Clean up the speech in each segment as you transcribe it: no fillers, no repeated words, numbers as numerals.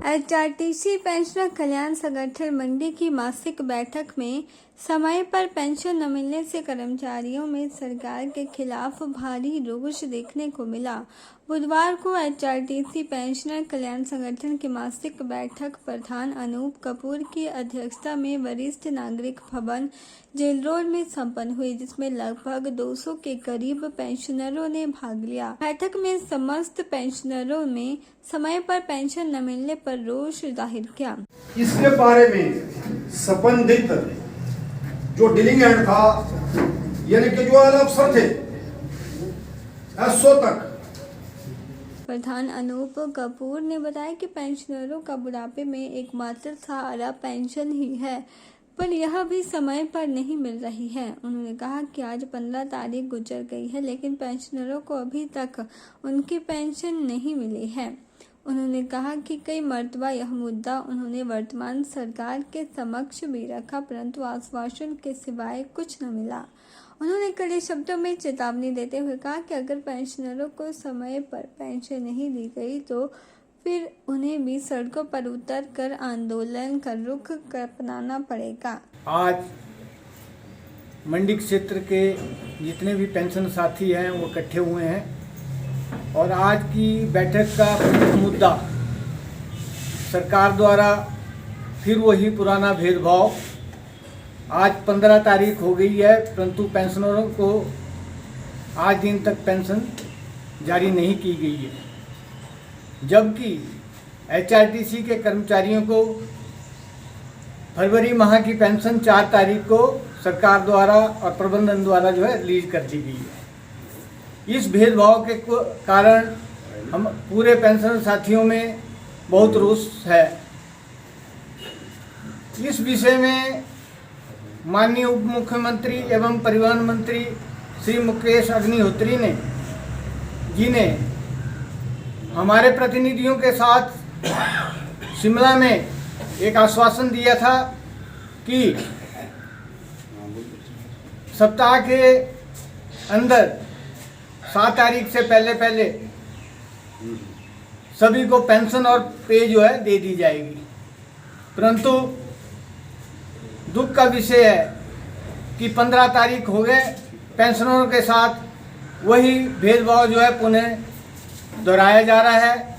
HRTC pensioner कल्याण संगठन मंडी की मासिक बैठक में समय पर पेंशन न मिलने से कर्मचारियों में सरकार के खिलाफ भारी रोष देखने को मिला। बुधवार को एचआरटीसी पेंशनर कल्याण संगठन की मासिक बैठक प्रधान अनूप कपूर की अध्यक्षता में वरिष्ठ नागरिक भवन जेल रोड में संपन्न हुई, जिसमें लगभग 200 के करीब पेंशनरों ने भाग लिया। बैठक में समस्त पेंशनरों में समय पर पेंशन न मिलने पर रोष जाहिर किया। इसके बारे में संबंधित जो डीलिंग हैंड था, यानी कि जो अफसर थे एसओ तक, प्रधान अनूप कपूर ने बताया कि पेंशनरों का बुढ़ापे में एकमात्र सहारा पेंशन ही है, पर यह भी समय पर नहीं मिल रही है। उन्होंने कहा कि आज 15 तारीख गुजर गई है, लेकिन पेंशनरों को अभी तक उनकी पेंशन नहीं मिली है। उन्होंने कहा कि कई मर्तबा यह मुद्दा उन्होंने वर्तमान सरकार के समक्ष भी रखा, परंतु आश्वासन के सिवाय कुछ न मिला। उन्होंने कड़े शब्दों में चेतावनी देते हुए कहा कि अगर पेंशनरों को समय पर पेंशन नहीं दी गई तो फिर उन्हें भी सड़कों पर उतर कर आंदोलन का रुख अपनाना पड़ेगा। आज मंडी क्षेत्र के जितने भी पेंशन साथी हैं वो इकट्ठे हुए हैं और आज की बैठक का प्रमुख मुद्दा सरकार द्वारा फिर वही पुराना भेदभाव। आज 15 तारीख हो गई है, परंतु पेंशनरों को आज दिन तक पेंशन जारी नहीं की गई है, जबकि एचआरटीसी के कर्मचारियों को फरवरी माह की पेंशन 4 तारीख को सरकार द्वारा और प्रबंधन द्वारा जो है रिलीज कर दी गई है। इस भेदभाव के कारण हम पूरे पेंशन साथियों में बहुत रोष है। इस विषय में माननीय उप मुख्यमंत्री एवं परिवहन मंत्री श्री मुकेश अग्निहोत्री जी ने हमारे प्रतिनिधियों के साथ शिमला में एक आश्वासन दिया था कि सप्ताह के अंदर 7 तारीख से पहले सभी को पेंशन और पे जो है दे दी जाएगी, परंतु दुख का विषय है कि 15 तारीख हो गए, पेंशनरों के साथ वही भेदभाव जो है पुनः दोहराया जा रहा है।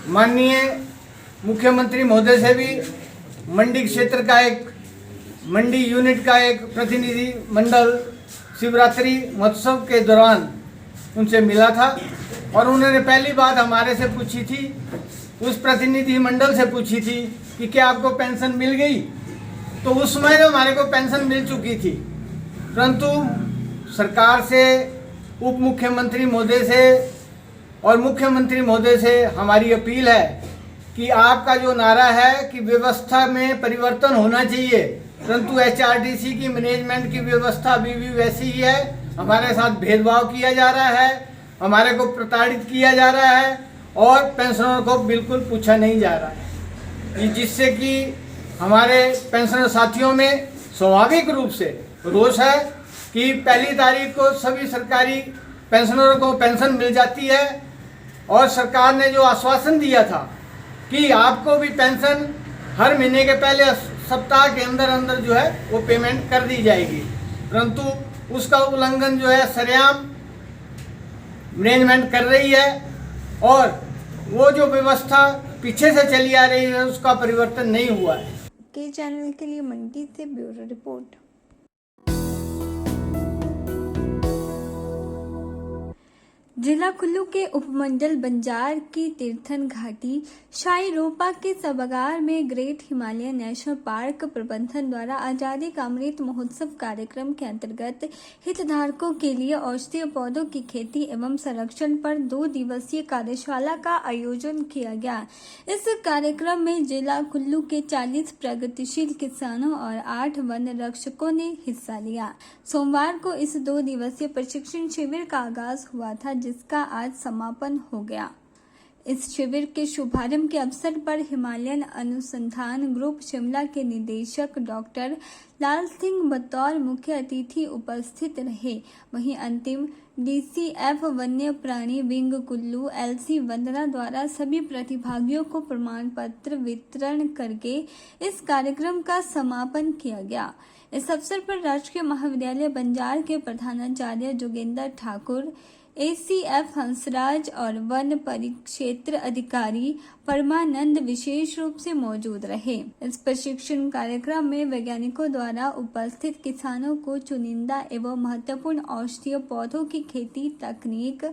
माननीय मुख्यमंत्री महोदय से भी मंडी क्षेत्र का मंडी यूनिट का एक प्रतिनिधि मंडल शिवरात्रि महोत्सव के दौरान उनसे मिला था और उन्होंने पहली बात हमारे से पूछी थी, उस प्रतिनिधि मंडल से पूछी थी कि क्या आपको पेंशन मिल गई। तो उस समय हमारे को पेंशन मिल चुकी थी, परंतु सरकार से, उप मुख्यमंत्री महोदय से और मुख्यमंत्री महोदय से हमारी अपील है कि आपका जो नारा है कि व्यवस्था में परिवर्तन होना चाहिए, परंतु एचआरटीसी की मैनेजमेंट की व्यवस्था अभी भी वैसी ही है। हमारे साथ भेदभाव किया जा रहा है, हमारे को प्रताड़ित किया जा रहा है और पेंशनरों को बिल्कुल पूछा नहीं जा रहा है, जिससे कि हमारे पेंशनर साथियों में स्वाभाविक रूप से रोष है कि 1 तारीख को सभी सरकारी पेंशनरों को पेंशन मिल जाती है और सरकार ने जो आश्वासन दिया था कि आपको भी पेंशन हर महीने के पहले सप्ताह के अंदर जो है वो पेमेंट कर दी जाएगी, परंतु उसका उल्लंघन जो है सरेआम मैनेजमेंट कर रही है और वो जो व्यवस्था पीछे से चली आ रही है उसका परिवर्तन नहीं हुआ है। के चैनल के लिए मंडी से ब्यूरो रिपोर्ट। जिला कुल्लू के उपमंडल बंजार की तीर्थन घाटी शाही रोपा के सभागार में ग्रेट हिमालय नेशनल पार्क प्रबंधन द्वारा आजादी का अमृत महोत्सव कार्यक्रम के अंतर्गत हितधारकों के लिए औषधीय पौधों की खेती एवं संरक्षण पर 2 दिवसीय कार्यशाला का आयोजन किया गया। इस कार्यक्रम में जिला कुल्लू के 40 प्रगतिशील किसानों और 8 वन रक्षकों ने हिस्सा लिया। सोमवार को इस 2 दिवसीय प्रशिक्षण शिविर का आगाज हुआ था, जिसका आज समापन हो गया। इस शिविर के शुभारंभ के अवसर पर हिमालयन अनुसंधान ग्रुप शिमला के निदेशक डॉक्टर लाल सिंह बतौर मुख्य अतिथि उपस्थित रहे। वहीं अंतिम DCF वन्य प्राणी विंग कुल्लू LC वंदना द्वारा सभी प्रतिभागियों को प्रमाण पत्र वितरण करके इस कार्यक्रम का समापन किया गया। इस अवसर पर राजकीय महाविद्यालय बंजार के प्रधानाचार्य जोगेंद्र ठाकुर, ACF हंसराज और वन परिक्षेत्र अधिकारी परमानंद विशेष रूप से मौजूद रहे। इस प्रशिक्षण कार्यक्रम में वैज्ञानिकों द्वारा उपस्थित किसानों को चुनिंदा एवं महत्वपूर्ण औषधीय पौधों की खेती तकनीक,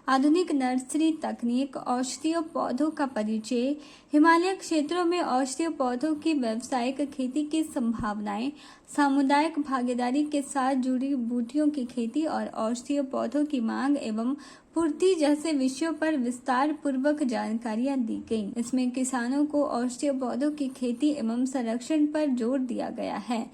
आधुनिक नर्सरी तकनीक, औषधीय पौधों का परिचय, हिमालय क्षेत्रों में औषधीय पौधों की व्यावसायिक खेती की संभावनाएं, सामुदायिक भागीदारी के साथ जुड़ी बूटियों की खेती और औषधीय पौधों की मांग एवं पूर्ति जैसे विषयों पर विस्तार पूर्वक जानकारियां दी गईं। इसमें किसानों को औषधीय पौधों की खेती एवं संरक्षण पर जोर दिया गया है।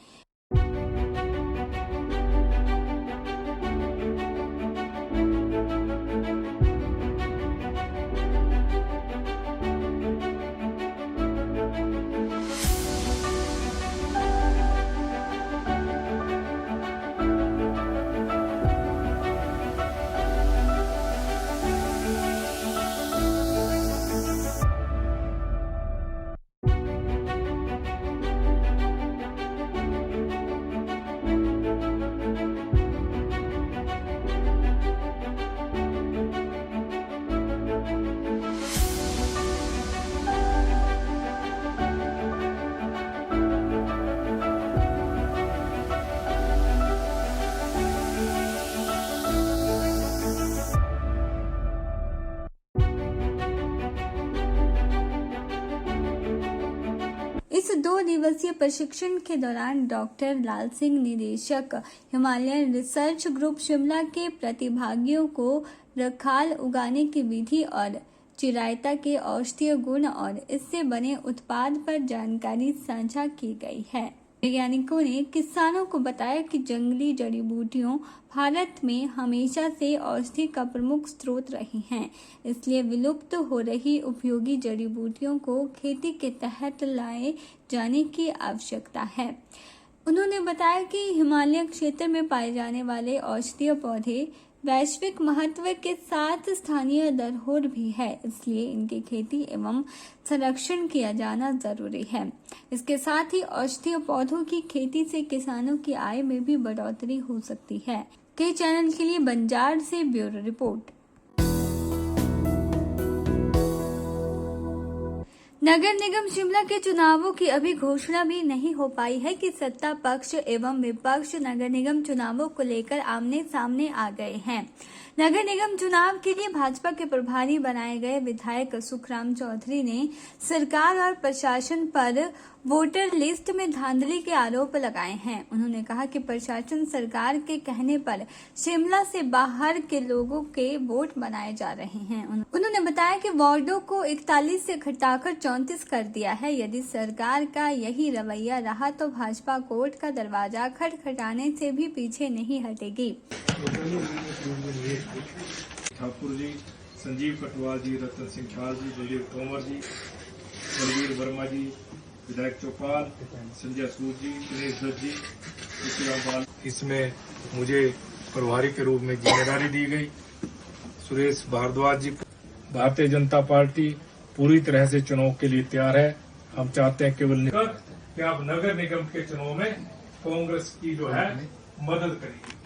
इस 2 दिवसीय प्रशिक्षण के दौरान डॉक्टर लाल सिंह, निदेशक हिमालयन रिसर्च ग्रुप शिमला के प्रतिभागियों को रखाल उगाने की विधि और चिरायता के औषधीय गुण और इससे बने उत्पाद पर जानकारी साझा की गई है। वैज्ञानिकों ने किसानों को बताया कि जंगली जड़ी बूटियों भारत में हमेशा से औषधि का प्रमुख स्रोत रही हैं, इसलिए विलुप्त हो रही उपयोगी जड़ी बूटियों को खेती के तहत लाए जाने की आवश्यकता है। उन्होंने बताया कि हिमालय क्षेत्र में पाए जाने वाले औषधीय पौधे वैश्विक महत्व के साथ स्थानीय धरोहर भी है, इसलिए इनकी खेती एवं संरक्षण किया जाना जरूरी है। इसके साथ ही औषधीय पौधों की खेती से किसानों की आय में भी बढ़ोतरी हो सकती है। के चैनल के लिए बंजार से ब्यूरो रिपोर्ट। नगर निगम शिमला के चुनावों की अभी घोषणा भी नहीं हो पाई है कि सत्ता पक्ष एवं विपक्ष नगर निगम चुनावों को लेकर आमने सामने आ गए हैं। नगर निगम चुनाव के लिए भाजपा के प्रभारी बनाए गए विधायक सुखराम चौधरी ने सरकार और प्रशासन पर वोटर लिस्ट में धांधली के आरोप लगाए हैं। उन्होंने कहा कि प्रशासन सरकार के कहने पर शिमला से बाहर के लोगों के वोट बनाए जा रहे हैं। उन्होंने बताया कि वार्डों को 41 से घटाकर 34 कर दिया है। यदि सरकार का यही रवैया रहा तो भाजपा कोर्ट का दरवाजा खटखटाने से भी पीछे नहीं हटेगी। ठाकुर जी, संजीव कटवाल जी, रतन सिंह ठाल जी, बलदेव तोमर जी, बलवीर वर्मा जी, विधायक चौपाल, संजय सूद जी, दिनेश दत्त जी, बाल। इसमें मुझे प्रभारी के रूप में जिम्मेदारी दी गई। सुरेश भारद्वाज जी। भारतीय जनता पार्टी पूरी तरह से चुनाव के लिए तैयार है। हम चाहते हैं केवल कि आप नगर निगम के चुनाव में कांग्रेस की जो है मदद करिए,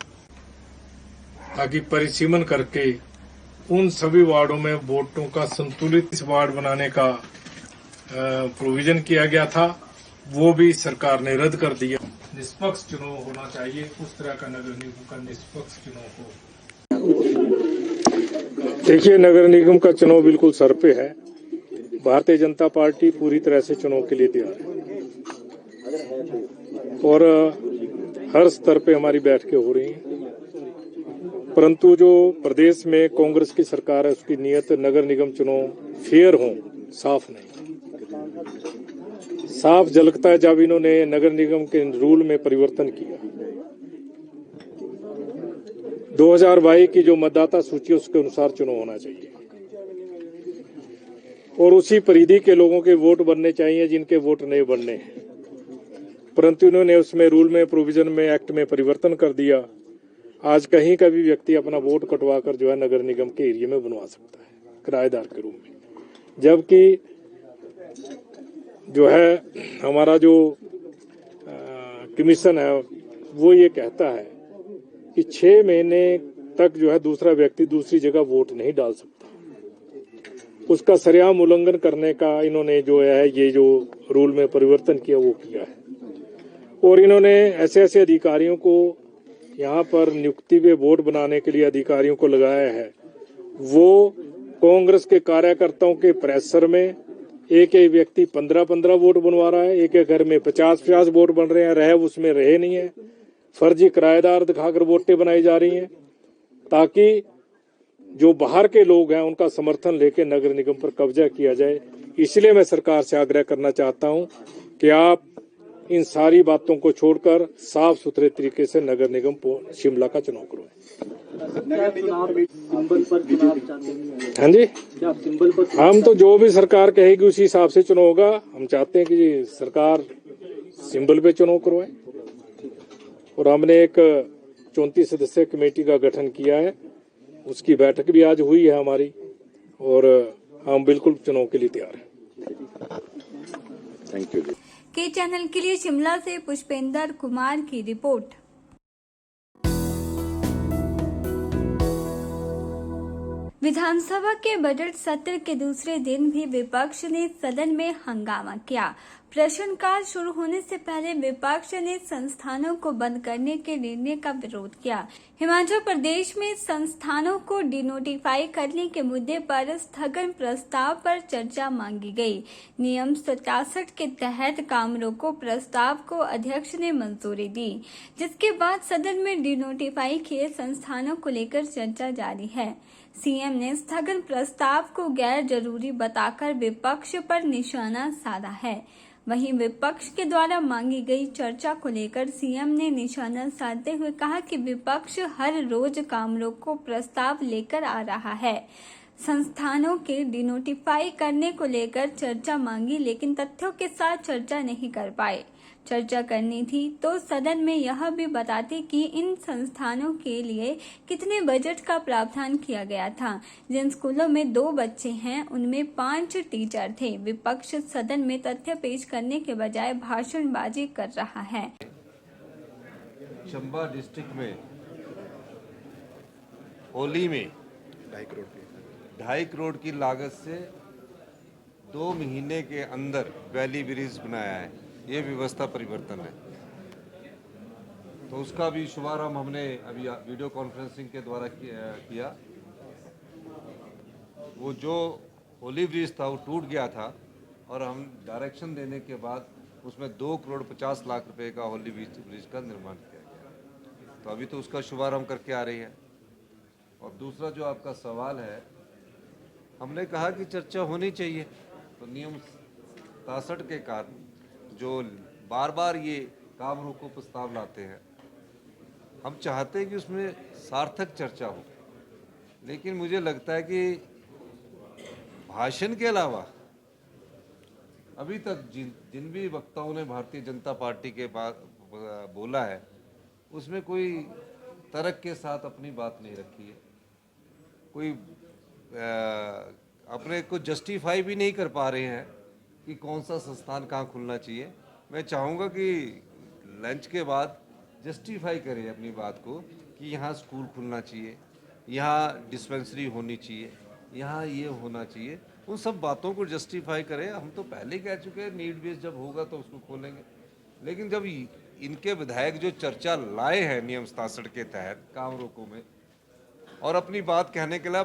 ताकि परिसीमन करके उन सभी वार्डों में वोटों का संतुलित वार्ड बनाने का प्रोविजन किया गया था, वो भी सरकार ने रद्द कर दिया। निष्पक्ष चुनाव होना चाहिए, उस तरह का नगर निगम का निष्पक्ष चुनाव हो। देखिए, नगर निगम का चुनाव बिल्कुल सर पे है। भारतीय जनता पार्टी पूरी तरह से चुनाव के लिए तैयार है और हर स्तर पे हमारी बैठकें हो रही हैं। परंतु जो प्रदेश में कांग्रेस की सरकार है, उसकी नीयत नगर निगम चुनाव फेयर हो, साफ नहीं। साफ झलकता है जब इन्होंने नगर निगम के रूल में परिवर्तन किया। 2022 की जो मतदाता सूची है उसके अनुसार चुनाव होना चाहिए। और उसी परिधि के लोगों के वोट बनने चाहिए जिनके वोट नहीं बनने हैं, परंतु इन्होंने उसमें रूल में, प्रोविजन में, एक्ट में परिवर्तन कर दिया। आज कहीं का भी व्यक्ति अपना वोट कटवा कर जो है नगर निगम के एरिया में बनवा सकता है किराएदार के रूप में, जबकि जो है हमारा जो कमीशन है वो ये कहता है कि 6 महीने तक जो है दूसरा व्यक्ति दूसरी जगह वोट नहीं डाल सकता। उसका सरेआम उल्लंघन करने का इन्होंने जो है ये जो रूल में परिवर्तन किया वो किया है, और इन्होंने ऐसे ऐसे अधिकारियों को यहाँ पर नियुक्ति पे वोट बनाने के लिए अधिकारियों को लगाया है। वो कांग्रेस के कार्यकर्ताओं के प्रेशर में एक एक व्यक्ति 15-15 वोट बनवा रहा है, एक एक घर में 50-50 वोट बन रहे हैं, रहे उसमें रहे नहीं है, फर्जी किराएदार दिखाकर वोटें बनाई जा रही हैं ताकि जो बाहर के लोग हैं उनका समर्थन लेके नगर निगम पर कब्जा किया जाए। इसलिए मैं सरकार से आग्रह करना चाहता हूं कि आप इन सारी बातों को छोड़कर साफ सुथरे तरीके से नगर निगम शिमला का चुनाव करवाएं। हाँ जी, हम तो जो भी सरकार कहेगी उसी हिसाब से चुनाव होगा। हम चाहते हैं कि सरकार सिंबल पे चुनाव करवाए, और हमने एक 34 सदस्यीय कमेटी का गठन किया है, उसकी बैठक भी आज हुई है हमारी, और हम बिल्कुल चुनाव के लिए तैयार हैं। Thank you. के चैनल के लिए शिमला से पुष्पेंद्र कुमार की रिपोर्ट। विधानसभा के बजट सत्र के दूसरे दिन भी विपक्ष ने सदन में हंगामा किया। प्रश्नकाल शुरू होने से पहले विपक्ष ने संस्थानों को बंद करने के निर्णय का विरोध किया। हिमाचल प्रदेश में संस्थानों को डिनोटिफाई करने के मुद्दे पर स्थगन प्रस्ताव पर चर्चा मांगी गई। नियम 67 के तहत काम रोको प्रस्ताव को अध्यक्ष ने मंजूरी दी, जिसके बाद सदन में डिनोटिफाई किए संस्थानों को लेकर चर्चा जारी है। सीएम ने स्थगन प्रस्ताव को गैर जरूरी बताकर विपक्ष पर निशाना साधा है। वहीं विपक्ष के द्वारा मांगी गई चर्चा को लेकर सीएम ने निशाना साधते हुए कहा कि विपक्ष हर रोज काम रोको प्रस्ताव लेकर आ रहा है। संस्थानों के डिनोटिफाई करने को लेकर चर्चा मांगी, लेकिन तथ्यों के साथ चर्चा नहीं कर पाए। चर्चा करनी थी तो सदन में यह भी बताते कि इन संस्थानों के लिए कितने बजट का प्रावधान किया गया था। जिन स्कूलों में 2 बच्चे हैं उनमें 5 टीचर थे। विपक्ष सदन में तथ्य पेश करने के बजाय भाषणबाजी कर रहा है। चंबा डिस्ट्रिक्ट में होली में 2.5 करोड़ की लागत से 2 महीने के अंदर वैली ब्रिज बनाया है। ये व्यवस्था परिवर्तन है, तो उसका भी शुभारंभ हमने अभी वीडियो कॉन्फ्रेंसिंग के द्वारा किया। वो जो होली ब्रिज था वो टूट गया था, और हम डायरेक्शन देने के बाद उसमें 2 करोड़ 50 लाख रुपए का होली ब्रिज का निर्माण किया गया। तो अभी तो उसका शुभारंभ करके आ रही है। और दूसरा जो आपका सवाल है, हमने कहा कि चर्चा होनी चाहिए, तो नियम 67 के कारण जो बार बार ये काम रोको प्रस्ताव लाते हैं, हम चाहते हैं कि उसमें सार्थक चर्चा हो। लेकिन मुझे लगता है कि भाषण के अलावा अभी तक जिन भी वक्ताओं ने भारतीय जनता पार्टी के बात बोला है, उसमें कोई तर्क के साथ अपनी बात नहीं रखी है। कोई अपने को जस्टिफाई भी नहीं कर पा रहे हैं कि कौन सा संस्थान कहाँ खुलना चाहिए। मैं चाहूँगा कि लंच के बाद जस्टिफाई करें अपनी बात को कि यहाँ स्कूल खुलना चाहिए, यहाँ डिस्पेंसरी होनी चाहिए, यहाँ ये होना चाहिए। उन सब बातों को जस्टिफाई करें। हम तो पहले कह चुके हैं नीड बेस जब होगा तो उसको खोलेंगे। लेकिन जब इनके विधायक जो चर्चा लाए हैं नियम 67 के तहत काम रोको में, और अपनी बात कहने के लिए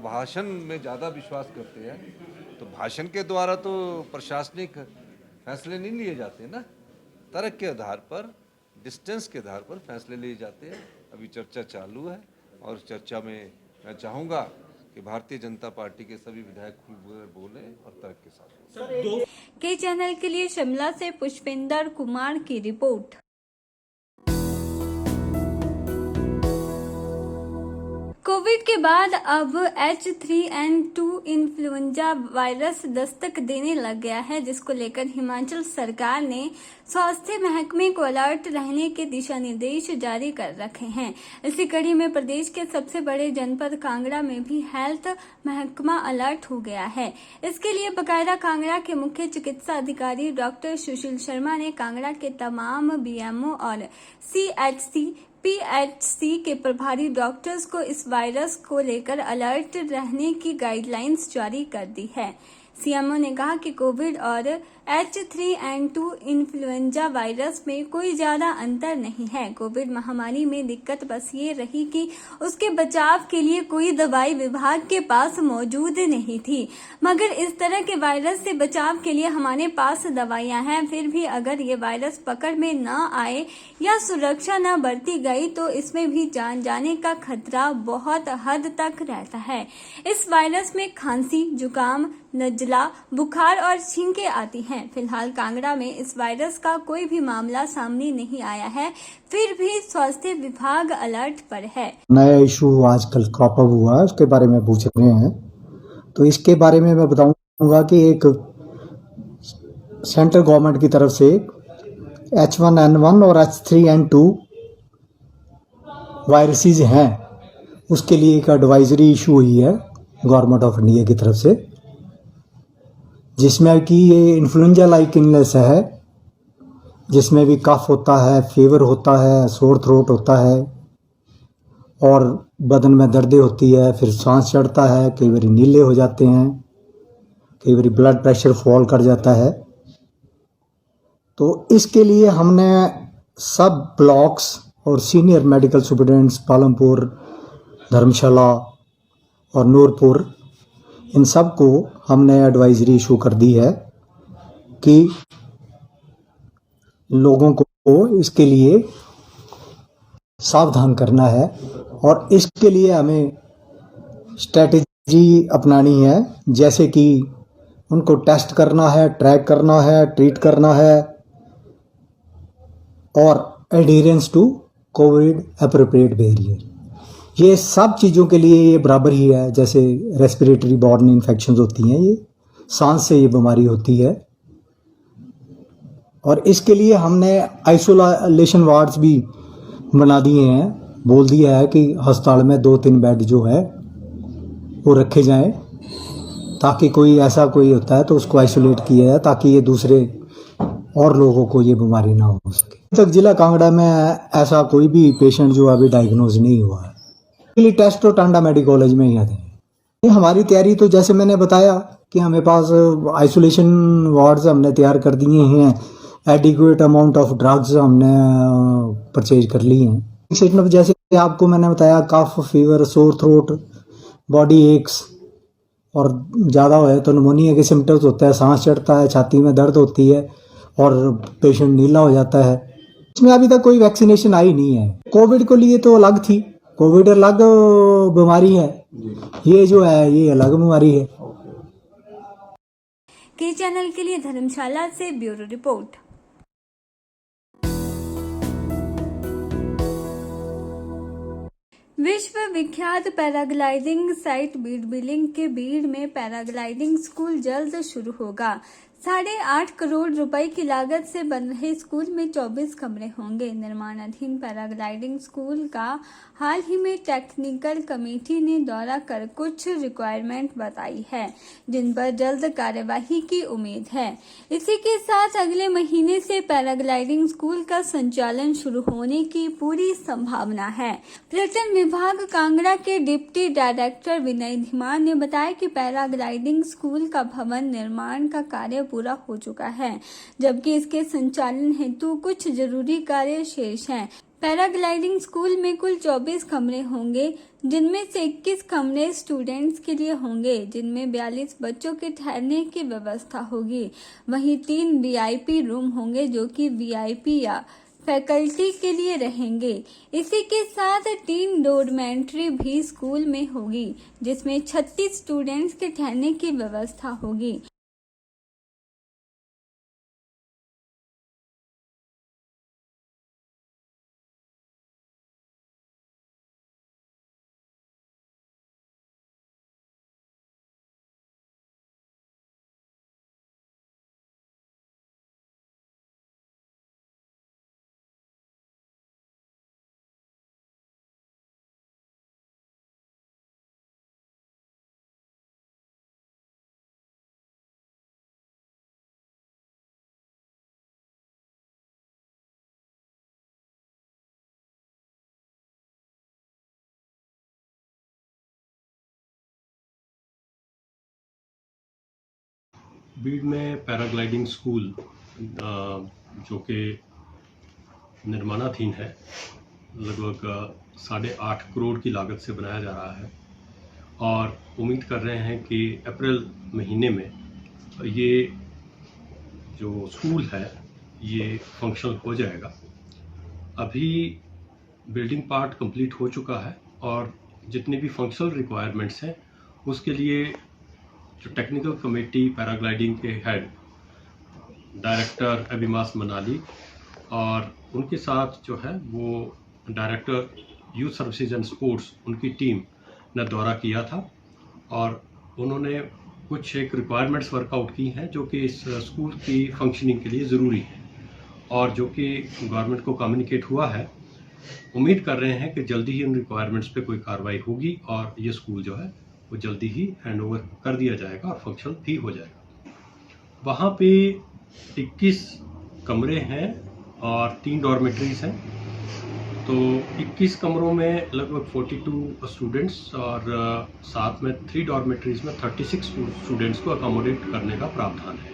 भाषण में ज़्यादा विश्वास करते हैं, तो भाषण के द्वारा तो प्रशासनिक फैसले नहीं लिए जाते ना, तर्क के आधार पर, डिस्टेंस के आधार पर फैसले लिए जाते हैं। अभी चर्चा चालू है, और चर्चा में मैं चाहूँगा कि भारतीय जनता पार्टी के सभी विधायक खुल बोले और तर्क के साथ। के चैनल के लिए शिमला से पुष्पेंद्र कुमार की रिपोर्ट। कोविड के बाद अब H3N2 इन्फ्लुएंजा वायरस दस्तक देने लग गया है, जिसको लेकर हिमाचल सरकार ने स्वास्थ्य महकमे को अलर्ट रहने के दिशा निर्देश जारी कर रखे हैं। इसी कड़ी में प्रदेश के सबसे बड़े जनपद कांगड़ा में भी हेल्थ महकमा अलर्ट हो गया है। इसके लिए बकायदा कांगड़ा के मुख्य चिकित्सा अधिकारी डॉक्टर सुशील शर्मा ने कांगड़ा के तमाम BMO और CHC PHC के प्रभारी डॉक्टर्स को इस वायरस को लेकर अलर्ट रहने की गाइडलाइंस जारी कर दी है। CMO ने कहा कि कोविड और H3N2 इन्फ्लुएंजा वायरस में कोई ज्यादा अंतर नहीं है। कोविड महामारी में दिक्कत बस ये रही कि उसके बचाव के लिए कोई दवाई विभाग के पास मौजूद नहीं थी, मगर इस तरह के वायरस से बचाव के लिए हमारे पास दवाइयां हैं। फिर भी अगर ये वायरस पकड़ में न आए या सुरक्षा न बरती गई तो इसमें भी जान जाने का खतरा बहुत हद तक रहता है। इस वायरस में खांसी, जुकाम, नजला, बुखार और छींकें आती हैं। फिलहाल कांगड़ा में इस वायरस का कोई भी मामला सामने नहीं आया है, फिर भी स्वास्थ्य विभाग अलर्ट पर है। नया इशू आजकल क्रॉप अप हुआ है, उसके बारे में पूछ रहे हैं, तो इसके बारे में मैं बताऊंगा कि एक सेंट्रल गवर्नमेंट की तरफ से H1N1 और H3N2 वायरसेस हैं, उसके लिए एक एडवाइजरी इशू हुई है गवर्नमेंट ऑफ इंडिया की तरफ से, जिसमें कि ये इन्फ्लुएंजा लाइक इलनेस है, जिसमें भी कफ होता है, फीवर होता है, सोर थ्रोट होता है और बदन में दर्दें होती है, फिर सांस चढ़ता है, कई बार नीले हो जाते हैं, कई बार ब्लड प्रेशर फॉल कर जाता है। तो इसके लिए हमने सब ब्लॉक्स और सीनियर मेडिकल सुपरिटेंडेंट्स पालमपुर, धर्मशाला और नूरपुर, इन सब को हमने एडवाइजरी इशू कर दी है कि लोगों को इसके लिए सावधान करना है और इसके लिए हमें स्ट्रेटेजी अपनानी है, जैसे कि उनको टेस्ट करना है, ट्रैक करना है, ट्रीट करना है और adherence to COVID appropriate behaviour. ये सब चीज़ों के लिए ये बराबर ही है। जैसे रेस्पिरेटरी बॉर्न इन्फेक्शंस होती हैं, ये सांस से ये बीमारी होती है और इसके लिए हमने आइसोलेशन वार्ड्स भी बना दिए हैं। बोल दिया है कि अस्पताल में 2-3 बेड जो है वो रखे जाएं, ताकि कोई ऐसा कोई होता है तो उसको आइसोलेट किया जाए, ताकि ये दूसरे और लोगों को ये बीमारी ना हो सके। अभी तक जिला कांगड़ा में ऐसा कोई भी पेशेंट जो अभी डायग्नोज नहीं हुआ है। लिए टेस्ट तो टांडा मेडिकल कॉलेज में ही आते हैं। हमारी तैयारी तो जैसे मैंने बताया कि हमें पास आइसोलेशन वार्ड्स हमने तैयार कर दिए हैं, एडिक्वेट अमाउंट ऑफ ड्रग्स हमने परचेज कर ली हैं। जैसे आपको मैंने बताया, cough, fever, sore throat, body ache और ज़्यादा है तो निमोनिया के सिम्टम्स होता है, सांस चढ़ता है, छाती में दर्द होती है और पेशेंट नीला हो जाता है। इसमें अभी तक कोई वैक्सीनेशन आई नहीं है। कोविड को लिए तो अलग थी, कोविड अलग बीमारी है, ये जो है ये अलग बीमारी है। के चैनल के लिए धर्मशाला से ब्यूरो रिपोर्ट। विश्व विख्यात पैराग्लाइडिंग साइट बीड़ बिलिंग के बीड़ में पैराग्लाइडिंग स्कूल जल्द शुरू होगा। 8.5 करोड़ रुपए की लागत से बन रहे स्कूल में 24 कमरे होंगे। निर्माणाधीन पैराग्लाइडिंग स्कूल का हाल ही में टेक्निकल कमेटी ने दौरा कर कुछ रिक्वायरमेंट बताई है, जिन पर जल्द कार्यवाही की उम्मीद है। इसी के साथ अगले महीने से पैराग्लाइडिंग स्कूल का संचालन शुरू होने की पूरी संभावना है। पर्यटन विभाग कांगड़ा के डिप्टी डायरेक्टर विनय धीमान ने बताया कि पैराग्लाइडिंग स्कूल का भवन निर्माण का कार्य पूरा हो चुका है, जबकि इसके संचालन हेतु कुछ जरूरी कार्य शेष हैं। पैराग्लाइडिंग स्कूल में कुल 24 कमरे होंगे, जिनमें से 21 कमरे स्टूडेंट्स के लिए होंगे, जिनमें 42 बच्चों के ठहरने की व्यवस्था होगी। वहीं 3 VIP रूम होंगे, जो कि VIP या फैकल्टी के लिए रहेंगे। इसी के साथ 3 डोरमेंट्री भी स्कूल में होगी, जिसमें 36 स्टूडेंट्स के ठहरने की व्यवस्था होगी। बीड में पैराग्लाइडिंग स्कूल जो कि निर्माणाधीन है, लगभग 8.5 करोड़ की लागत से बनाया जा रहा है और उम्मीद कर रहे हैं कि अप्रैल महीने में ये जो स्कूल है ये फंक्शनल हो जाएगा। अभी बिल्डिंग पार्ट कंप्लीट हो चुका है और जितने भी फंक्शनल रिक्वायरमेंट्स हैं उसके लिए जो टेक्निकल कमेटी पैराग्लाइडिंग के हेड डायरेक्टर अभिमास मनाली और उनके साथ जो है वो director youth services and sports उनकी टीम ने दौरा किया था और उन्होंने कुछ एक रिक्वायरमेंट्स वर्कआउट की हैं जो कि इस स्कूल की फंक्शनिंग के लिए ज़रूरी है और जो कि गवर्नमेंट को कम्युनिकेट हुआ है। उम्मीद कर रहे हैं कि जल्दी ही उन रिक्वायरमेंट्स पे कोई कार्रवाई होगी और ये स्कूल जो है वो जल्दी ही हैंडओवर कर दिया जाएगा और फंक्शनल भी हो जाएगा। वहाँ पे 21 कमरे हैं और 3 डॉर्मेटरीज हैं, तो 21 कमरों में लगभग 42 स्टूडेंट्स और साथ में 3 डॉर्मेटरीज में 36 स्टूडेंट्स को अकोमोडेट करने का प्रावधान है।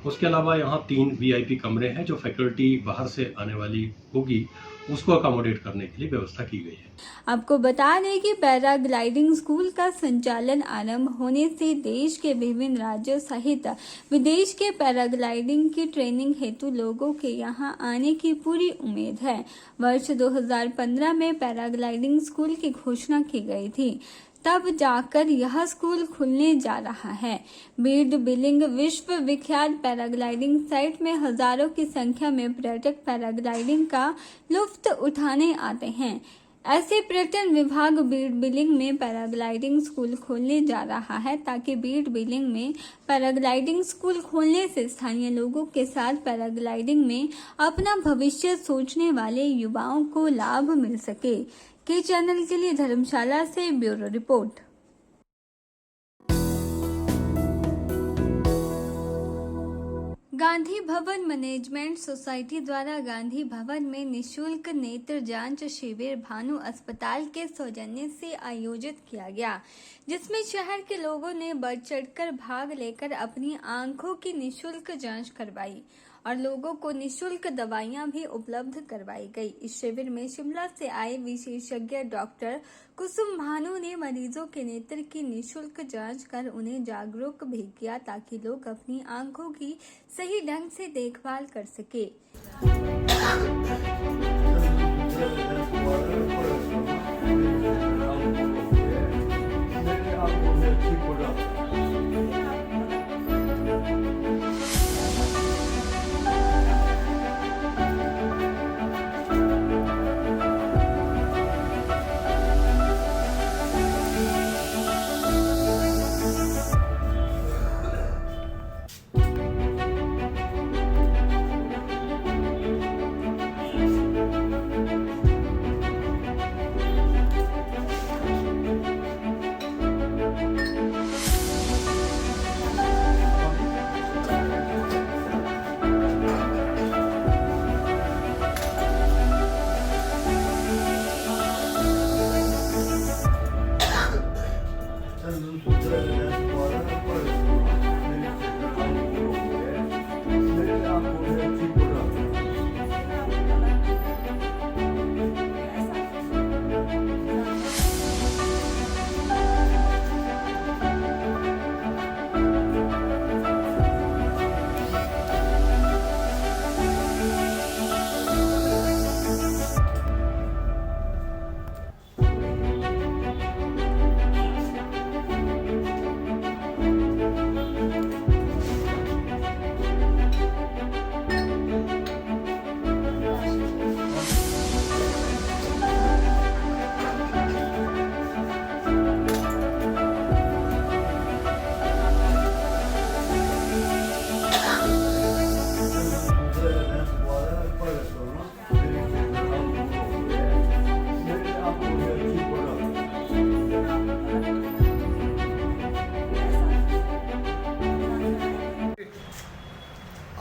उसके अलावा यहाँ 3 VIP कमरे हैं जो फैकल्टी बाहर से आने वाली होगी उसको अकोमोडेट करने के लिए व्यवस्था की गई है। आपको बता दें कि पैराग्लाइडिंग स्कूल का संचालन आरंभ होने से देश के विभिन्न राज्यों सहित विदेश के पैराग्लाइडिंग की ट्रेनिंग हेतु लोगों के यहां आने की पूरी उम्मीद है। वर्ष 2015 में पैराग्लाइडिंग स्कूल की घोषणा की गई थी, तब जाकर यह स्कूल खुलने जा रहा है। बीड बिलिंग विश्व विख्यात पैराग्लाइडिंग साइट में हजारों की संख्या में पर्यटक पैराग्लाइडिंग का लुत्फ उठाने आते हैं। ऐसे पर्यटन विभाग बीड बिलिंग में पैराग्लाइडिंग स्कूल खोलने जा रहा है ताकि बीड बिलिंग में पैराग्लाइडिंग स्कूल खोलने से स्थानीय लोगों के साथ पैराग्लाइडिंग में अपना भविष्य सोचने वाले युवाओं को लाभ मिल सके। के चैनल के लिए धर्मशाला से bureau report. Gandhi Bhavan management society द्वारा गांधी भवन में निशुल्क नेत्र जांच शिविर भानु अस्पताल के सौजन्य से आयोजित किया गया, जिसमें शहर के लोगों ने बढ़ चढ़कर भाग लेकर अपनी आंखों की निशुल्क जांच करवाई और लोगों को निशुल्क दवाइयां भी उपलब्ध करवाई गई। इस शिविर में शिमला से आए विशेषज्ञ डॉक्टर कुसुम भानु ने मरीजों के नेत्र की निशुल्क जांच कर उन्हें जागरूक भी किया ताकि लोग अपनी आंखों की सही ढंग से देखभाल कर सके।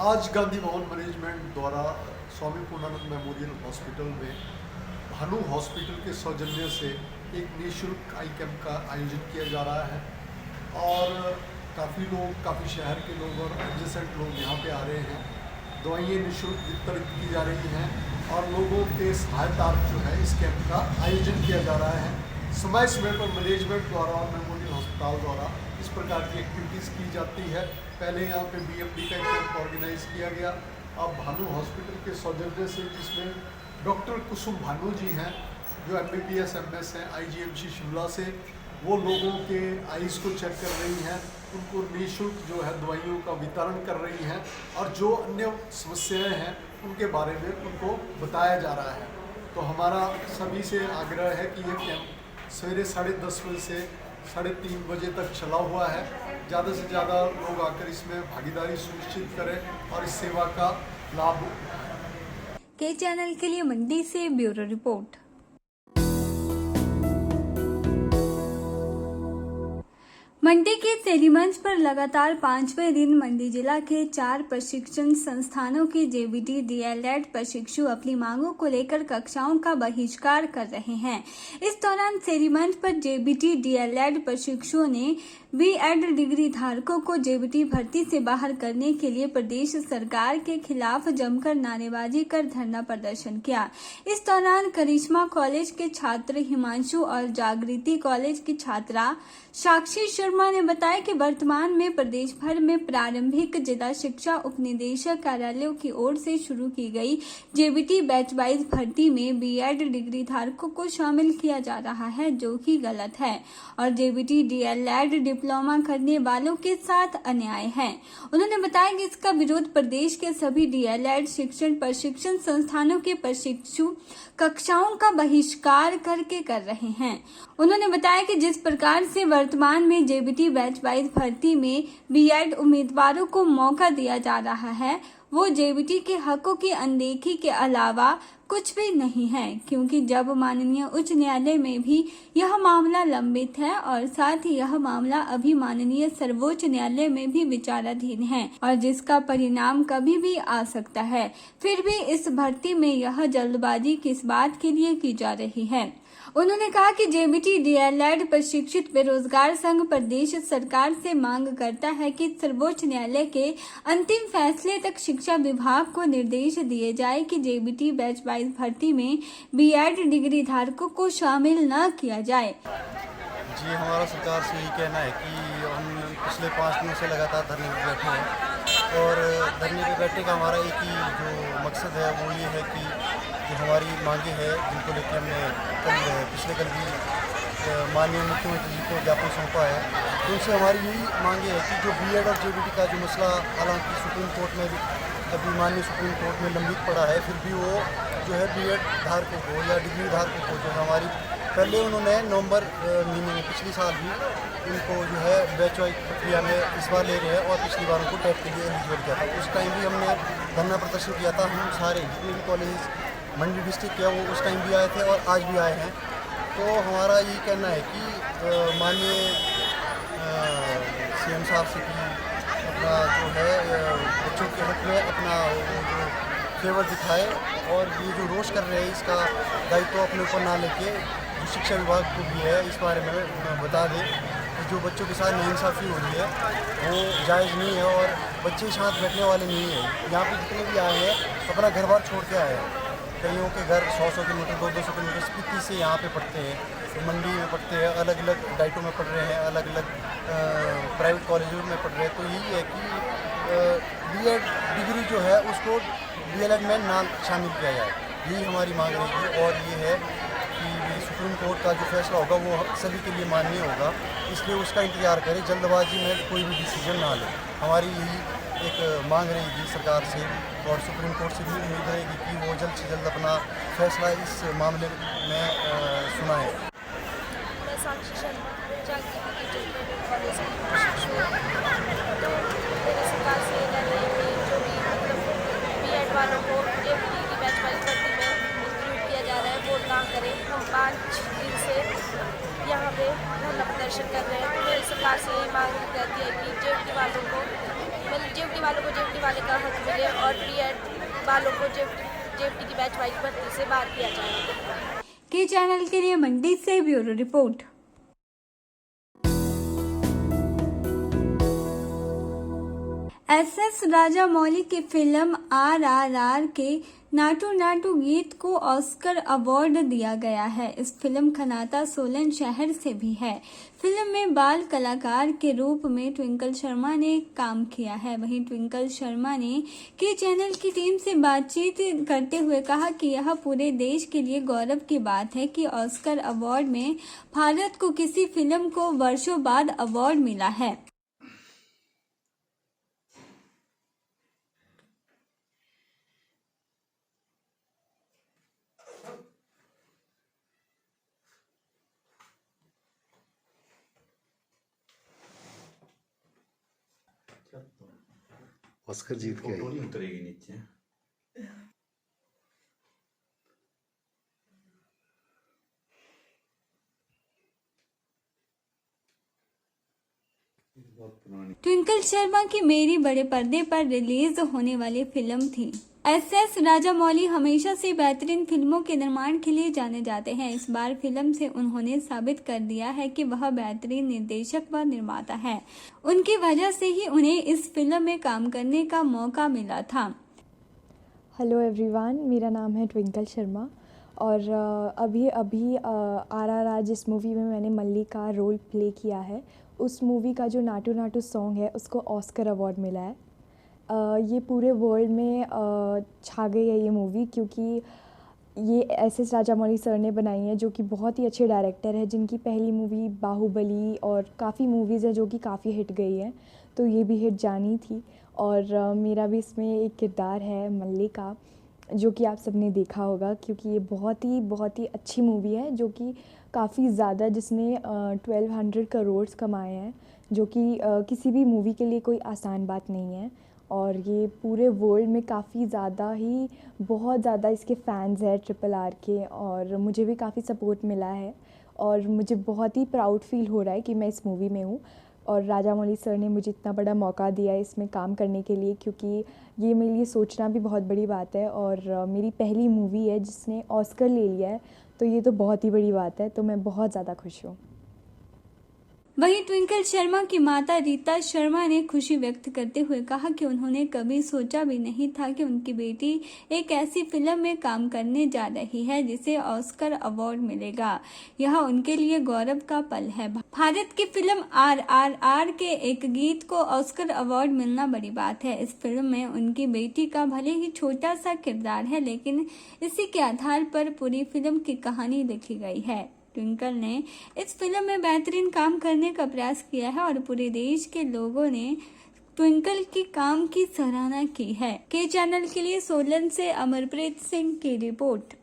आज गांधी भवन मैनेजमेंट द्वारा स्वामी पूर्णानंद मेमोरियल हॉस्पिटल में भानु हॉस्पिटल के सौजन्य से एक निःशुल्क आई कैंप का आयोजन किया जा रहा है और काफ़ी लोग, काफ़ी शहर के लोग और एडजेसेंट लोग यहाँ पे आ रहे हैं। दवाइयाँ निःशुल्क वितरित की जा रही हैं और लोगों के सहायतार्थ जो है इस कैंप का आयोजन किया जा रहा है। समय समय पर मैनेजमेंट द्वारा और मेमोरियल अस्पताल द्वारा इस प्रकार की एक्टिविटीज़ की जाती है। पहले यहाँ पे BMD का कैंप ऑर्गेनाइज किया गया। अब भानु हॉस्पिटल के सौजन्य से, जिसमें डॉक्टर कुसुम भानु जी हैं जो MBBS MS हैं IGMC शिमला से, वो लोगों के आइज़ को चेक कर रही हैं, उनको निःशुल्क जो है दवाइयों का वितरण कर रही हैं और जो अन्य समस्याएं हैं उनके बारे में उनको बताया जा रहा है। तो हमारा सभी से आग्रह है कि ये कैंप सवेरे 10:30 बजे से 3:30 बजे तक चला हुआ है। ज़्यादा से ज़्यादा लोग आकर इसमें भागीदारी सुनिश्चित करें और इस सेवा का लाभ उठाएं। के चैनल के लिए मंडी से ब्यूरो रिपोर्ट। मंडी के सेरीमंच पर लगातार 5वें दिन मंडी जिला के 4 प्रशिक्षण संस्थानों के JBT DLED प्रशिक्षु अपनी मांगों को लेकर कक्षाओं का बहिष्कार कर रहे हैं। इस दौरान सेरीमंच पर JBT DLED प्रशिक्षुओं ने B.Ed डिग्री धारकों को JBT भर्ती से बाहर करने के लिए प्रदेश सरकार के खिलाफ जमकर नारेबाजी कर धरना प्रदर्शन किया। इस दौरान करिश्मा कॉलेज के छात्र हिमांशु और जागृति कॉलेज की छात्रा साक्षी शर्मा ने बताया कि वर्तमान में प्रदेश भर में प्रारंभिक जिला शिक्षा उपनिदेशक कार्यालयों की ओर से शुरू की गई JBT बैच वाइज भर्ती में B.Ed डिग्री धारकों को शामिल किया जा रहा है, जो कि गलत है और JBT DLED डिप्लोमा करने वालों के साथ अन्याय है। उन्होंने बताया कि इसका विरोध प्रदेश के सभी DLED शिक्षण प्रशिक्षण संस्थानों के प्रशिक्षु कक्षाओं का बहिष्कार करके कर रहे हैं। उन्होंने बताया कि जिस प्रकार से वर्तमान में JBT बैच वाइज भर्ती में B.Ed उम्मीदवारों को मौका दिया जा रहा है, वो JBT के हकों की अनदेखी के अलावा कुछ भी नहीं है, क्योंकि जब माननीय उच्च न्यायालय में भी यह मामला लंबित है और साथ ही यह मामला अभी माननीय सर्वोच्च न्यायालय में भी विचाराधीन है और जिसका परिणाम कभी भी आ सकता है, फिर भी इस भर्ती में यह जल्दबाजी किस बात के लिए की जा रही है। उन्होंने कहा कि JBT DLED प्रशिक्षित बेरोजगार संघ प्रदेश सरकार से मांग करता है कि सर्वोच्च न्यायालय के अंतिम फैसले तक शिक्षा विभाग को निर्देश दिए जाए कि JBT बैच वाइज भर्ती में B.Ed डिग्री धारकों को शामिल न किया जाए। जी, हमारा सरकार से यही कहना है कि हम पिछले 5 दिनों से लगातार धरने पर बैठे हैं और धरने पर बैठने का हमारा एक ही जो मकसद है वो ये है कि जो हमारी मांगे हैं, जिनको लेकर हमने पिछले कल भी माननीय मुख्यमंत्री जी को ज्ञापन सौंपा है, तो उनसे हमारी यही मांगे है कि जो B.Ed और JBT का जो मसला हालांकि सुप्रीम कोर्ट में अभी माननीय सुप्रीम कोर्ट में लंबित पड़ा है, फिर भी वो जो है B.Ed धारकों को या डिग्री धारकों को जो हमारी पहले उन्होंने नवंबर महीने में पिछले साल भी उनको जो है बैच वाइज प्रक्रिया में इस बार ले रहे हैं और पिछली बार उनको टेट के लिए एलिजिबल किया था। उस टाइम भी हमने धरना प्रदर्शन किया था। हम सारे जितने भी कॉलेज मंडी डिस्ट्रिक्ट के वो उस टाइम भी आए थे और आज भी आए हैं। तो हमारा यही कहना है कि माननीय CM साहब से कि अपना जो है बच्चों के हक में अपना जो फेवर दिखाए और ये जो रोष कर रहे हैं इसका दायित्व अपने ऊपर ना लेके जो शिक्षा विभाग को भी है इस बारे में बता दें कि जो बच्चों के साथ नाइंसाफ़ी हो रही है वो जायज़ नहीं है और बच्चे साथ बैठने वाले नहीं हैं। यहाँ पे जितने भी आए हैं अपना घर बार छोड़ के आए हैं। कईयों के घर 100-100 किलोमीटर 200 किलोमीटर स्पीति से यहाँ पे पढ़ते हैं, तो मंडी में पढ़ते हैं, अलग अलग डाइटों में पढ़ रहे हैं, अलग अलग प्राइवेट कॉलेजों में पढ़ रहे हैं। तो यही है कि B.Ed डिग्री जो है उसको DLED में ना शामिल किया जाए, यही हमारी मांग रहेगी। और ये है कि सुप्रीम कोर्ट का जो फैसला होगा वो सभी के लिए मान्य होगा, इसलिए उसका इंतज़ार करें, जल्दबाजी में कोई भी डिसीजन ना ले। हमारी यही एक मांग रहेगी सरकार से और सुप्रीम कोर्ट से भी उम्मीद रहेगी कि वो जल्द से जल्द अपना फैसला इस मामले में सुनाए। मैं साक्षी शर्मा जागृति कॉलेज की प्रशिक्षु हूँ। तो मेरी सरकार से कहना है कि जो भी B.Ed वालों को JBT की बैच वाइज भर्ती में इंक्लूड किया जा रहा है वो ना करें। हम 5 दिन से यहाँ पे धरना प्रदर्शन कर रहे हैं। तो मेरी सरकार से ये मांग रहती है कि JBT वालों को JBT वाले का हक मिले और B.Ed वालों को JBT की बैच वाइज भर्ती से बाहर किया जाए। के चैनल के लिए मंडी से ब्यूरो रिपोर्ट। एस राजामौली की फिल्म RRR के नाटू नाटू गीत को ऑस्कर अवार्ड दिया गया है। इस फिल्म का नाता सोलन शहर से भी है। फिल्म में बाल कलाकार के रूप में ट्विंकल शर्मा ने काम किया है। वहीं ट्विंकल शर्मा ने के चैनल की टीम से बातचीत करते हुए कहा कि यह पूरे देश के लिए गौरव की बात है कि ऑस्कर अवार्ड में भारत को किसी फिल्म को वर्षों बाद अवार्ड मिला है। ऑस्कर जीत के आई उतरेगी नीचे। ट्विंकल शर्मा की मेरी बड़े पर्दे पर रिलीज होने वाली फिल्म थी। एस राजामौली हमेशा से बेहतरीन फिल्मों के निर्माण के लिए जाने जाते हैं। इस बार फिल्म से उन्होंने साबित कर दिया है कि वह बेहतरीन निर्देशक व निर्माता है। उनकी वजह से ही उन्हें इस फिल्म में काम करने का मौका मिला था। हेलो एवरीवन, मेरा नाम है ट्विंकल शर्मा और अभी RRR जिस मूवी में मैंने मल्ली का रोल प्ले किया है, उस मूवी का जो नाटू नाटू सॉन्ग है उसको ऑस्कर अवार्ड मिला है। ये पूरे वर्ल्ड में छा गई है ये मूवी, क्योंकि ये एस राजामौली सर ने बनाई है, जो कि बहुत ही अच्छे डायरेक्टर है, जिनकी पहली मूवी बाहुबली और काफ़ी मूवीज़ है जो कि काफ़ी हिट गई है, तो ये भी हिट जानी थी। और मेरा भी इसमें एक किरदार है मल्ली का, जो कि आप सबने देखा होगा, क्योंकि ये बहुत ही अच्छी मूवी है, जो कि काफ़ी ज़्यादा, जिसने 1200 करोड़ कमाए हैं, जो कि किसी भी मूवी के लिए कोई आसान बात नहीं है। और ये पूरे वर्ल्ड में काफ़ी ज़्यादा ही बहुत ज़्यादा इसके फ़ैन्स हैं RRR के, और मुझे भी काफ़ी सपोर्ट मिला है और मुझे बहुत ही प्राउड फील हो रहा है कि मैं इस मूवी में हूँ और राजामौली सर ने मुझे इतना बड़ा मौका दिया है इसमें काम करने के लिए, क्योंकि ये मेरे लिए सोचना भी बहुत बड़ी बात है और मेरी पहली मूवी है जिसने ऑस्कर ले लिया है, तो ये तो बहुत ही बड़ी बात है, तो मैं बहुत ज़्यादा खुश हूँ। वहीं ट्विंकल शर्मा की माता रीता शर्मा ने खुशी व्यक्त करते हुए कहा कि उन्होंने कभी सोचा भी नहीं था कि उनकी बेटी एक ऐसी फिल्म में काम करने जा रही है जिसे ऑस्कर अवार्ड मिलेगा। यह उनके लिए गौरव का पल है। भारत की फिल्म RRR के एक गीत को ऑस्कर अवार्ड मिलना बड़ी बात है। इस फिल्म में उनकी बेटी का भले ही छोटा सा किरदार है, लेकिन इसी के आधार पर पूरी फिल्म की कहानी लिखी गई है। ट्विंकल ने इस फिल्म में बेहतरीन काम करने का प्रयास किया है और पूरे देश के लोगों ने ट्विंकल के काम की सराहना की है। के चैनल के लिए सोलन से अमरप्रीत सिंह की रिपोर्ट।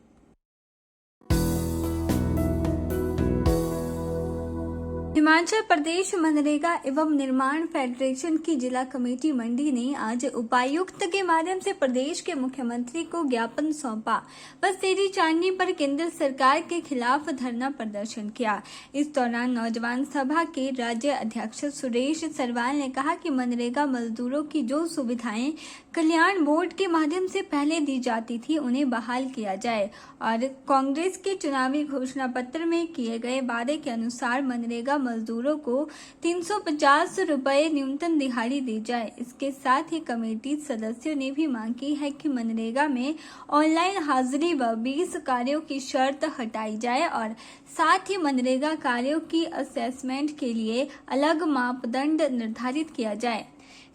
हिमाचल प्रदेश मनरेगा एवं निर्माण फेडरेशन की जिला कमेटी मंडी ने आज उपायुक्त के माध्यम से प्रदेश के मुख्यमंत्री को ज्ञापन सौंपा व तेजी चांदनी पर केंद्र सरकार के खिलाफ धरना प्रदर्शन किया। इस दौरान नौजवान सभा के राज्य अध्यक्ष सुरेश सरवाल ने कहा कि मनरेगा मजदूरों की जो सुविधाएं कल्याण बोर्ड के माध्यम से पहले दी जाती थी उन्हें बहाल किया जाए और कांग्रेस के चुनावी घोषणा पत्र में किए गए वादे के अनुसार मनरेगा मजदूरों को 350 रुपए न्यूनतम दिहाड़ी दी जाए। इसके साथ ही कमेटी सदस्यों ने भी मांग की है कि मनरेगा में ऑनलाइन हाजिरी व 20 कार्यों की शर्त हटाई जाए और साथ ही मनरेगा कार्यों की असेसमेंट के लिए अलग मापदंड निर्धारित किया जाए।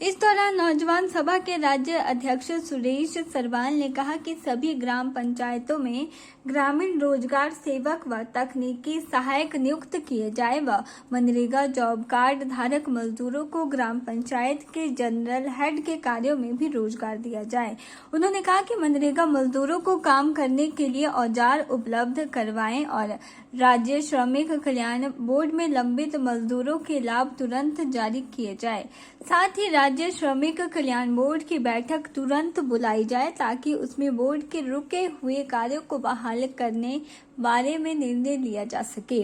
इस दौरान नौजवान सभा के राज्य अध्यक्ष सुरेश सरवाल ने कहा कि सभी ग्राम पंचायतों में ग्रामीण रोजगार सेवक व तकनीकी सहायक नियुक्त किए जाए व मनरेगा जॉब कार्ड धारक मजदूरों को ग्राम पंचायत के जनरल हेड के कार्यों में भी रोजगार दिया जाए। उन्होंने कहा कि मनरेगा मजदूरों को काम करने के लिए औजार उपलब्ध करवाएं और राज्य श्रमिक कल्याण बोर्ड में लंबित मजदूरों के लाभ तुरंत जारी किए जाए। साथ ही राज्य श्रमिक कल्याण बोर्ड की बैठक तुरंत बुलाई जाए ताकि उसमें बोर्ड के रुके हुए कार्यों को बहाल करने बारे में निर्णय लिया जा सके।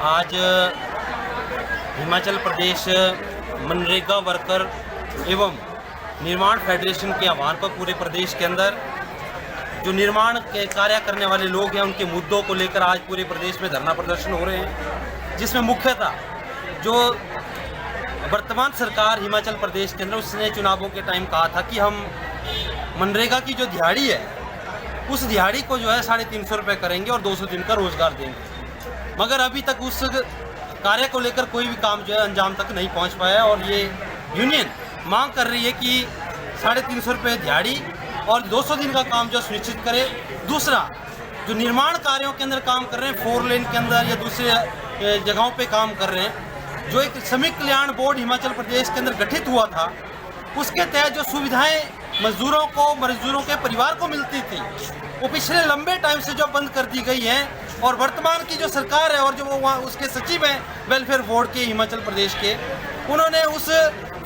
आज हिमाचल प्रदेश मनरेगा वर्कर एवं निर्माण फेडरेशन के आह्वान पर पूरे प्रदेश के अंदर जो निर्माण के कार्य करने वाले लोग हैं उनके मुद्दों को लेकर आज पूरे प्रदेश में धरना प्रदर्शन हो रहे हैं, जिसमें मुख्यतः जो वर्तमान सरकार हिमाचल प्रदेश के अंदर उसने चुनावों के टाइम कहा था कि हम मनरेगा की जो दिहाड़ी है उस दिहाड़ी को जो है 350 रुपये करेंगे और 200 दिन का रोजगार देंगे, मगर अभी तक उस कार्य को लेकर कोई भी काम जो है अंजाम तक नहीं पहुंच पाया। और ये यूनियन मांग कर रही है कि 350 रुपये दिहाड़ी और 200 दिन का काम जो सुनिश्चित करे। दूसरा, जो निर्माण कार्यों के अंदर काम कर रहे हैं, 4 लेन के अंदर या दूसरे जगहों पे काम कर रहे हैं, जो एक श्रमिक कल्याण बोर्ड हिमाचल प्रदेश के अंदर गठित हुआ था, उसके तहत जो सुविधाएं मजदूरों के परिवार को मिलती थी, वो पिछले लंबे टाइम से जो बंद कर दी गई है। और वर्तमान की जो सरकार है और जो वहाँ उसके सचिव हैं वेलफेयर बोर्ड के हिमाचल प्रदेश के, उन्होंने उस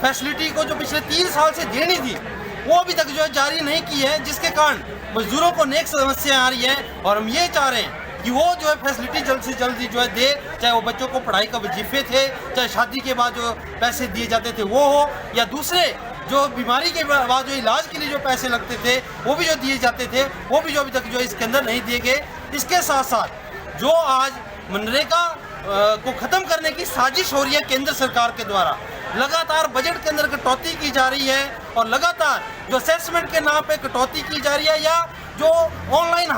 फैसिलिटी को जो पिछले 3 साल से देनी थी वो अभी तक जो है जारी नहीं की है, जिसके कारण मजदूरों को नेक समस्या आ रही है। और हम ये चाह रहे हैं कि वो जो है फैसिलिटी जल्द से जल्दी जो है दे, चाहे वो बच्चों को पढ़ाई का वजीफे थे, चाहे शादी के बाद जो पैसे दिए जाते थे वो हो, या दूसरे जो बीमारी के बाद जो इलाज के लिए जो पैसे लगते थे वो भी जो दिए जाते थे वो भी जो अभी तक जो इसके अंदर नहीं दिए गए। इसके साथ साथ जो आज मनरेगा को ख़त्म करने की साजिश हो रही है केंद्र सरकार के द्वारा, लगातार बजट के अंदर कटौती की जा रही है और लगातार जो असेसमेंट के नाम पे कटौती की जा रही है, या जो ऑनलाइन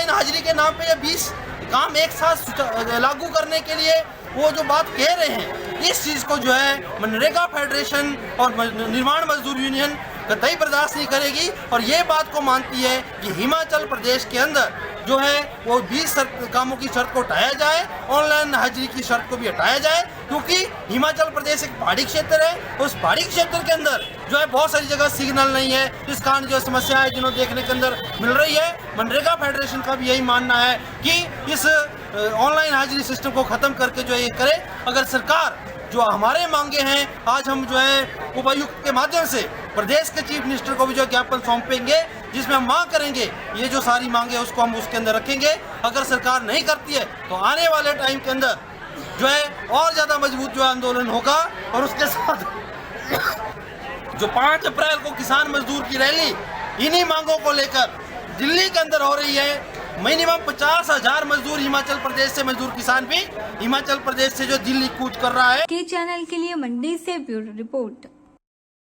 हाजिरी के नाम पे 20 काम एक साथ लागू करने के लिए वो जो बात कह रहे हैं, इस चीज़ को जो है मनरेगा फेडरेशन और निर्माण मजदूर यूनियन कतई बर्दाश्त नहीं करेगी। और ये बात को मानती है कि हिमाचल प्रदेश के अंदर जो है वो 20 कामों की शर्त को हटाया जाए, ऑनलाइन हाजिरी की शर्त को भी हटाया जाए, क्योंकि हिमाचल प्रदेश एक पहाड़ी क्षेत्र है। उस पहाड़ी क्षेत्र के अंदर जो है बहुत सारी जगह सिग्नल नहीं है, इस कारण जो समस्याएं जिन्हों देखने के अंदर मिल रही है। मनरेगा फेडरेशन का भी यही मानना है कि इस ऑनलाइन हाजिरी सिस्टम को ख़त्म करके जो ये करे। अगर सरकार जो हमारे मांगे हैं, आज हम जो है उपायुक्त के माध्यम से प्रदेश के चीफ मिनिस्टर को भी जो ज्ञापन सौंपेंगे, जिसमें हम मांग करेंगे ये जो सारी मांगे उसको हम उसके अंदर रखेंगे। अगर सरकार नहीं करती है तो आने वाले टाइम के अंदर जो है और ज़्यादा मजबूत जो आंदोलन होगा। और उसके साथ जो 5 अप्रैल को किसान मजदूर की रैली इन्हीं मांगों को लेकर दिल्ली के अंदर हो रही है। मिनिमम 50,000 मजदूर हिमाचल प्रदेश से, मजदूर किसान भी हिमाचल प्रदेश से जो दिल्ली कूच कर रहा है। के चैनल के लिए मंडी से ब्यूरो रिपोर्ट।